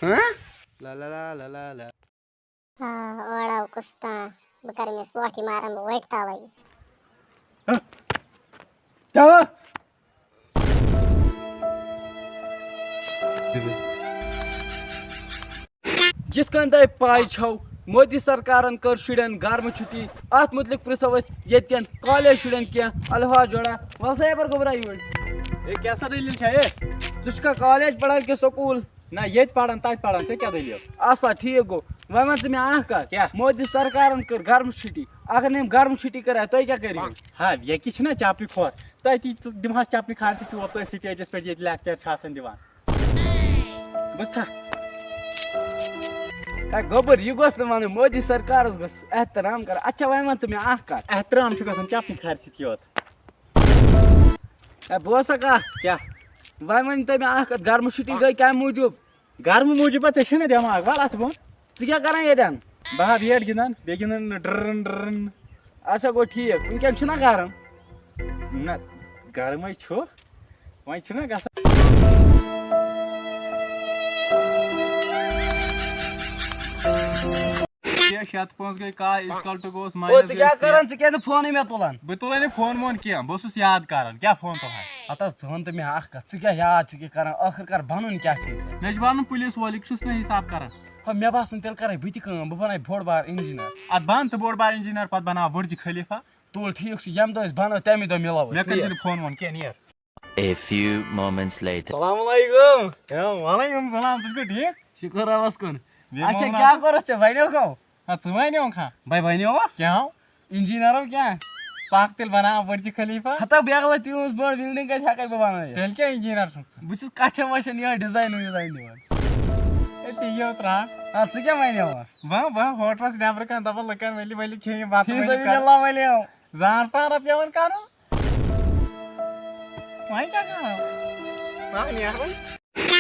لا لا لا لا لا لا اوڑا کستا بہ کر مس واٹھی مارن بہ وٹ تلے کیا ہوا جس کن تہ پائی چھو مودی سرکارن کر شرین گرم چھٹی ات متعلق پرژھو یت کن کالج شرین کی الفاظ جوڑا ول سا یپر گوبرا یور اے کیسا دلیل چھے ژٕ کالج پڑھان کہ سکول نہ یت پڑھان تت پڑھان ژے کیا دلیل آسا ٹھیک گو وۄنۍ ون ژٕ مےٚ اکھ کتھ کیٛاہ؟ مودی سرکارن کر گرم چھٹی اگر نہٕ أمۍ گرم چھٹی کرے تُہۍ کیٛاہ کٔرِو ہا یکی چھُنہ چپنہِ کھۄر تتی دِمہس چپنہِ کھار سۭتۍ ٹوپ تٔتھۍ سٹیجس پٮ۪ٹھ ییٚتہِ لیکچر چھِ آسان دِوان بوٗزتھا اے گوبر یہِ گوٚژھ نہٕ ونُن مودی سرکارس گوٚژھ احترام کرُن اچھا وۄنۍ ون ژٕ مےٚ اکھ کتھ احترام چھُ گژھان چپنہِ کھارِ سۭتۍ یوت اے بوز سا کتھ کیٛاہ وۄنۍ ؤنۍ تو مےٚ اکھ کتھ گرم چھٹی گٔے کمہِ موٗجوٗب گرمہٕ موٗجوٗب ژےٚ چھُنہ دٮ۪ماغ ول اتھ بۄن ژٕ کیٛاہ کران ییٚتٮ۪ن بہٕ ہا بیٹ گِنٛدان بیٚیہِ گِنٛدان ڈرن ڈرن اچھا گوٚو ٹھیٖک وٕنکٮ۪ن چھُنہ گرم نہ گرمٕے چھُ وۄنۍ چھُنہ گژھان شیٚتھ پانٛژھ گٔے کاہ اِزکل ٹُو گوٚوُس او ژٕ کیٛاہ کران ژٕ کیٛازِ نہٕ فونٕے مےٚ تُلان بہٕ تُلے نہٕ فون وون کینٛہہ بہٕ اوسُس یاد کران کیٛاہ فون تُلہٕ ہتا ژٕ وَن تہٕ مےٚ اکھ کتھ ژٕ کیٛاہ یاد چھُکھ یہِ کران ٲخٕر کار بنُن کیٛاہ چھُے ژےٚ مےٚ چھُ بنُن پُلیٖس وول یہِ چھُس نہٕ حساب کران ہا مےٚ باسان تیٚلہِ کرے بہٕ تہِ کٲم بہٕ بناے بوٚڑ بار انجیٖنر اتھ بن ژٕ بوٚڑ بار انجیٖنر پتہٕ بناو بُرجہِ خلیفہ تُل ٹھیٖک چھُ ییٚمہِ دۄہ أسۍ بنٲو تمے دۄہ مِلو مےٚ کٔرزِ نہٕ فون وون کینٛہہ نیر A few moments later. السلام علیکم وعلیکم السلام ژٕ چھُکھا ٹھیٖک شُکر رۄبس کُن بیٚیہِ اچھا مونٛگہٕ کیٛاہ کوٚرُتھ ژےٚ بنیوکھو ژٕ وَنیو کھا بھائی بنیووس کیٛاہ انجیٖنرو کیٛاہ پکھ تیٚلہِ بناو بُرجہِ خلیفہ ہتا بیگلا تیوٗژ بٔڑ بِلڈِنگ کتہِ ہٮ۪کے بہٕ بنٲیِتھ تیٚلہِ کیٛاہ انجیٖنر چھُکھ ژٕ بہٕ چھُس کچھن وچھن یِہوے ڈِزاین وِزاین دِوان ہے ٹی تراو ہا ژٕ کیٛاہ وَنیوکھ بہٕ ہوٹلس نیبرٕ کَنۍ دپان لُکن ؤلِو ؤلِو کھیٚیِو بتہٕ فی ؤلِو سبیٖل کرو اللہ وَنیو زان پہرا پیوان کرُن وۄنۍ کیٛاہ کرو وۄنۍ نیرو